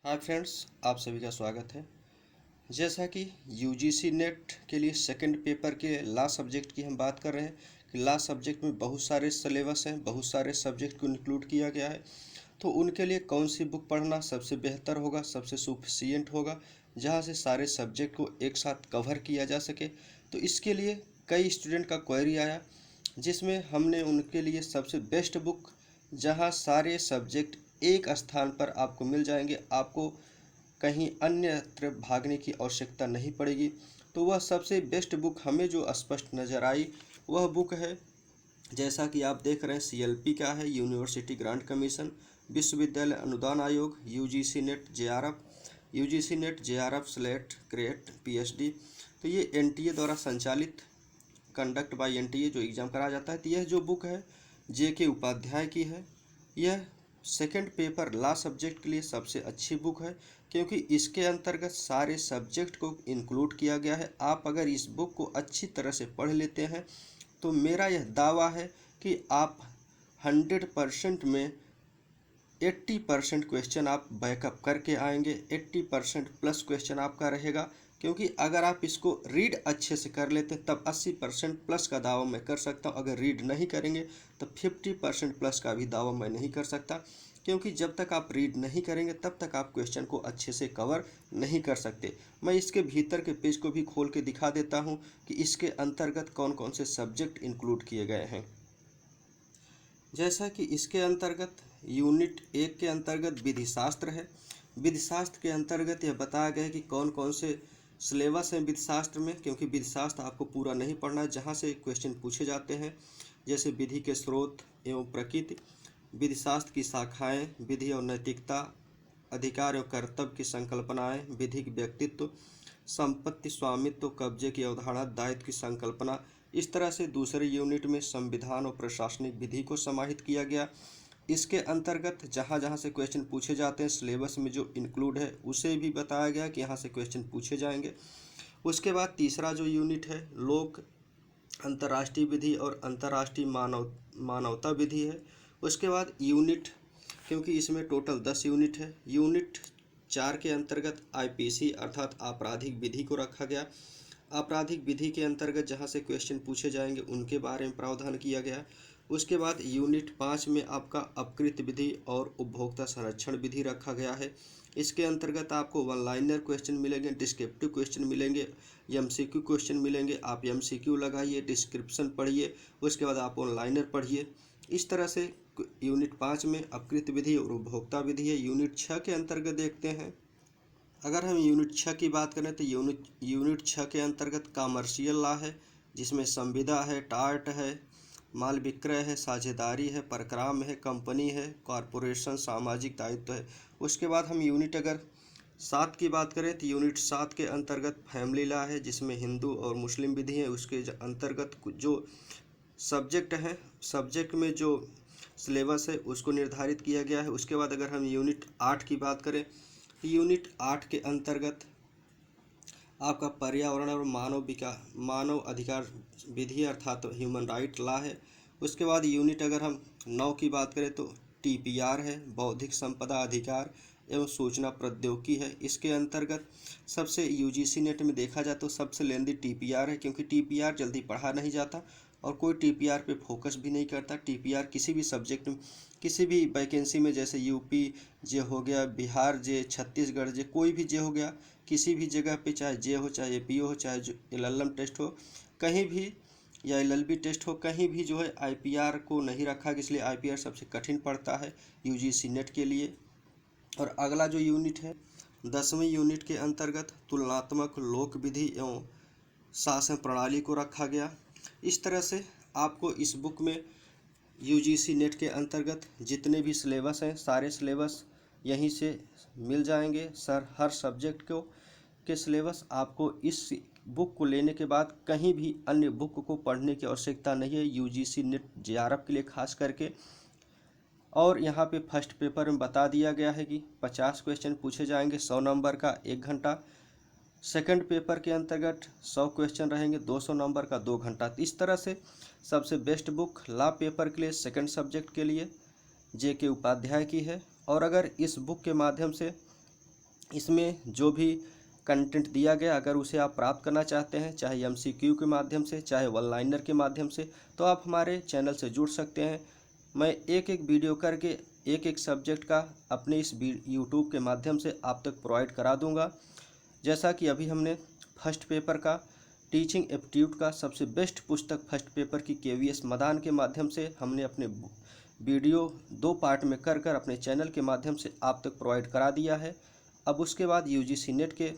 Hi friends, आप सभी का स्वागत है। जैसा कि यूजीसी नेट के लिए सेकंड पेपर के लॉ सब्जेक्ट की हम बात कर रहे हैं कि लॉ सब्जेक्ट में बहुत सारे सिलेबस हैं, बहुत सारे सब्जेक्ट को इंक्लूड किया गया है। तो उनके लिए कौन सी बुक पढ़ना सबसे बेहतर होगा, सबसे सुफिशियंट होगा, जहां से सारे सब्जेक्ट को एक साथ कवर किया जा सके। तो इसके लिए कई स्टूडेंट का क्वेरी आया, जिसमें हमने उनके लिए सबसे बेस्ट बुक, जहां सारे सब्जेक्ट एक स्थान पर आपको मिल जाएंगे, आपको कहीं अन्यत्र भागने की आवश्यकता नहीं पड़ेगी। तो वह सबसे बेस्ट बुक हमें जो स्पष्ट नज़र आई वह बुक है, जैसा कि आप देख रहे हैं, सीएलपी का है, यूनिवर्सिटी ग्रांट कमीशन, विश्वविद्यालय अनुदान आयोग, UGC net JRF, UGC net JRF slate crate PhD. तो ये एनटीए द्वारा संचालित, कंडक्ट बाय एनटीए जो एग्ज़ाम कराया जाता है। तो यह जो बुक है जे के उपाध्याय की है। यह सेकंड पेपर लॉ सब्जेक्ट के लिए सबसे अच्छी बुक है, क्योंकि इसके अंतर्गत सारे सब्जेक्ट को इंक्लूड किया गया है। आप अगर इस बुक को अच्छी तरह से पढ़ लेते हैं तो मेरा यह दावा है कि आप 100% में 80% क्वेश्चन आप बैकअप करके आएंगे। 80% प्लस क्वेश्चन आपका रहेगा, क्योंकि अगर आप इसको रीड अच्छे से कर लेते हैं तब 80% प्लस का दावा मैं कर सकता हूं। अगर रीड नहीं करेंगे तो 50% प्लस का भी दावा मैं नहीं कर सकता, क्योंकि जब तक आप रीड नहीं करेंगे तब तक आप क्वेश्चन को अच्छे से कवर नहीं कर सकते। मैं इसके भीतर के पेज को भी खोल के दिखा देता हूं कि इसके अंतर्गत कौन कौन से सब्जेक्ट इंक्लूड किए गए हैं। जैसा कि इसके अंतर्गत यूनिट 1 के अंतर्गत विधि शास्त्र है। विधि शास्त्र के अंतर्गत यह बताया गया है कि कौन कौन से सिलेबस हैं विधि शास्त्र में, क्योंकि विधि शास्त्र आपको पूरा नहीं पढ़ना है, जहाँ से क्वेश्चन पूछे जाते हैं, जैसे विधि के स्रोत एवं प्रकृति, विधि शास्त्र की शाखाएँ, विधि और नैतिकता, अधिकार और कर्तव्य की संकल्पनाएँ, विधिक व्यक्तित्व, संपत्ति, स्वामित्व, कब्जे की अवधारणा, दायित्व की संकल्पना। इस तरह से दूसरे यूनिट में संविधान और प्रशासनिक विधि को समाहित किया गया। इसके अंतर्गत जहाँ जहाँ से क्वेश्चन पूछे जाते हैं, सिलेबस में जो इंक्लूड है उसे भी बताया गया कि यहाँ से क्वेश्चन पूछे जाएंगे। उसके बाद तीसरा जो यूनिट है, लोक अंतर्राष्ट्रीय विधि और अंतर्राष्ट्रीय मानवता विधि है। उसके बाद यूनिट, क्योंकि इसमें टोटल 10 यूनिट है, यूनिट 4 के अंतर्गत आईपीसी अर्थात आपराधिक विधि को रखा गया। आपराधिक विधि के अंतर्गत जहां से क्वेश्चन पूछे जाएंगे उनके बारे में प्रावधान किया गया। उसके बाद यूनिट 5 में आपका अपकृत विधि और उपभोक्ता संरक्षण विधि रखा गया है। इसके अंतर्गत आपको वन लाइनर क्वेश्चन मिलेंगे, डिस्क्रिप्टिव क्वेश्चन मिलेंगे, एमसीक्यू क्वेश्चन मिलेंगे। आप एमसीक्यू लगाइए, डिस्क्रिप्शन पढ़िए, उसके बाद आप वन लाइनर पढ़िए। इस तरह से यूनिट 5 में अपकृत विधि और उपभोक्ता विधि है। यूनिट 6 के अंतर्गत देखते हैं, अगर हम यूनिट 6 की बात करें तो यूनिट 6 के अंतर्गत कॉमर्शियल लॉ है, जिसमें संविदा है, टार्ट है, माल विक्रय है, साझेदारी है, परक्राम है, कंपनी है, कॉरपोरेशन, सामाजिक दायित्व है। उसके बाद हम यूनिट अगर 7 की बात करें तो यूनिट 7 के अंतर्गत फैमिली लॉ है, जिसमें हिंदू और मुस्लिम विधि है। उसके अंतर्गत जो सब्जेक्ट है, सब्जेक्ट में जो सिलेबस है उसको निर्धारित किया गया है। उसके बाद अगर हम यूनिट 8 की बात करें, यूनिट 8 के अंतर्गत आपका पर्यावरण और मानव अधिकार विधि अर्थात ह्यूमन राइट लॉ है। उसके बाद यूनिट अगर हम 9 की बात करें तो टीपीआर है, बौद्धिक संपदा अधिकार एवं सूचना प्रौद्योगिकी है। इसके अंतर्गत सबसे यूजीसी नेट में देखा जाए तो सबसे लेंदी टीपीआर है, क्योंकि टीपीआर जल्दी पढ़ा नहीं जाता और कोई टीपीआर पे फोकस भी नहीं करता। टीपीआर किसी भी सब्जेक्ट में, किसी भी वैकेंसी में, जैसे यूपी जे हो गया, बिहार जे, छत्तीसगढ़ जे, कोई भी जे हो गया, किसी भी जगह पे चाहे जे हो, चाहे एपीओ हो, चाहे जो एलएलएम टेस्ट हो, कहीं भी, या एलएलबी टेस्ट हो, कहीं भी जो है आईपीआर को नहीं रखा, इसलिए आईपीआर सबसे कठिन पड़ता है यूजीसी नेट के लिए। और अगला जो यूनिट है 10वें यूनिट के अंतर्गत तुलनात्मक लोक विधि एवं शासन प्रणाली को रखा गया। इस तरह से आपको इस बुक में यूजीसी नेट के अंतर्गत जितने भी सिलेबस हैं सारे सिलेबस यहीं से मिल जाएंगे। सर हर सब्जेक्ट को के सिलेबस आपको इस बुक को लेने के बाद कहीं भी अन्य बुक को पढ़ने की आवश्यकता नहीं है, यूजीसी नेट जेआरएफ के लिए खास करके। और यहाँ पे फर्स्ट पेपर में बता दिया गया है कि 50 क्वेश्चन पूछे जाएंगे, 100 नंबर का 1 घंटा। सेकंड पेपर के अंतर्गत 100 क्वेश्चन रहेंगे, 200 नंबर का 2 घंटा। तो इस तरह से सबसे बेस्ट बुक लॉ पेपर के लिए सेकंड सब्जेक्ट के लिए जे के उपाध्याय की है। और अगर इस बुक के माध्यम से इसमें जो भी कंटेंट दिया गया अगर उसे आप प्राप्त करना चाहते हैं, चाहे MCQ के माध्यम से, चाहे वन लाइनर के माध्यम से, तो आप हमारे चैनल से जुड़ सकते हैं। मैं एक एक वीडियो करके एक एक सब्जेक्ट का अपने इस यूट्यूब के माध्यम से आप तक प्रोवाइड करा दूंगा। जैसा कि अभी हमने फर्स्ट पेपर का टीचिंग एप्टीट्यूड का सबसे बेस्ट पुस्तक फर्स्ट पेपर की KVS मदान के माध्यम से हमने अपने वीडियो 2 पार्ट में कर अपने चैनल के माध्यम से आप तक प्रोवाइड करा दिया है। अब उसके बाद UGC नेट के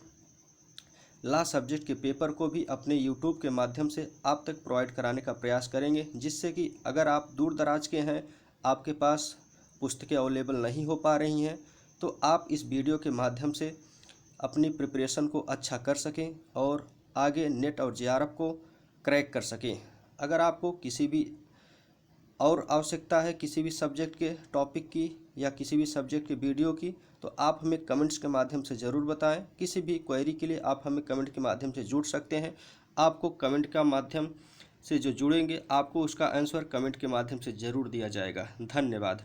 लास्ट सब्जेक्ट के पेपर को भी अपने यूट्यूब के माध्यम से आप तक प्रोवाइड कराने का प्रयास करेंगे, जिससे कि अगर आप दूर दराज के हैं, आपके पास पुस्तकें अवेलेबल नहीं हो पा रही हैं, तो आप इस वीडियो के माध्यम से अपनी प्रिपरेशन को अच्छा कर सकें और आगे नेट और JRF को क्रैक कर सकें। अगर आपको किसी भी और आवश्यकता है किसी भी सब्जेक्ट के टॉपिक की या किसी भी सब्जेक्ट के वीडियो की, तो आप हमें कमेंट्स के माध्यम से ज़रूर बताएं। किसी भी क्वेरी के लिए आप हमें कमेंट के माध्यम से जुड़ सकते हैं। आपको कमेंट का माध्यम से जो जुड़ेंगे, आपको उसका आंसर कमेंट के माध्यम से ज़रूर दिया जाएगा। धन्यवाद।